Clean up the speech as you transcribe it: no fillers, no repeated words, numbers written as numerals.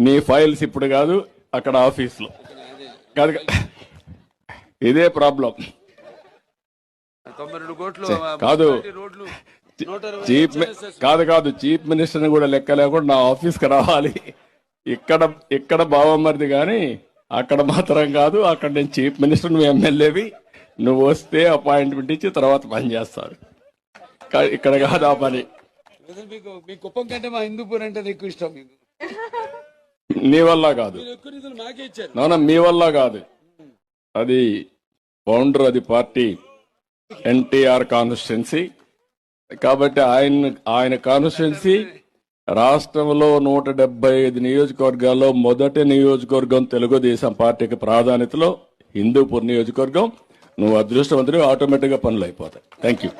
నీ ఫైల్స్ ఇప్పుడు కాదు, అక్కడ ఆఫీస్లో కాదు. ఇదే ప్రాబ్లం. 92 కోట్లు కాదు రోడ్లు కాదు చీఫ్ మినిస్టర్ని కూడా లెక్క లేకుండా నా ఆఫీస్కి రావాలి. ఇక్కడ బావమరిది కానీ అక్కడ మాత్రం కాదు. అక్కడ నేను చీఫ్ మినిస్టర్, నువ్వు ఎమ్మెల్యేవి, నువ్వు వస్తే అపాయింట్మెంట్ ఇచ్చి తర్వాత పని చేస్తారు. ఇక్కడ కాదు ఆ పని. మీ కుప్పం కంటే మా హిందూపూర్ అంటే ఎక్కువ ఇష్టం మీకు. నీ వల్ల కాదు, మాకే ఇచ్చారు. నాన్న మీ వల్ల కాదు. అది ఫౌండర్, అది పార్టీ ఎన్టీఆర్ కాన్స్టిట్యున్సీ కాబట్టి ఆయన కాన్స్టిట్యున్సీ రాష్ట్రంలో 175 నియోజకవర్గాల్లో మొదటి నియోజకవర్గం తెలుగుదేశం పార్టీకి ప్రాధాన్యతలో హిందూపూర్ నియోజకవర్గం. నువ్వు అదృష్టవంతుడు, ఆటోమేటిక్ గా పనులు అయిపోతాయి. Thank you.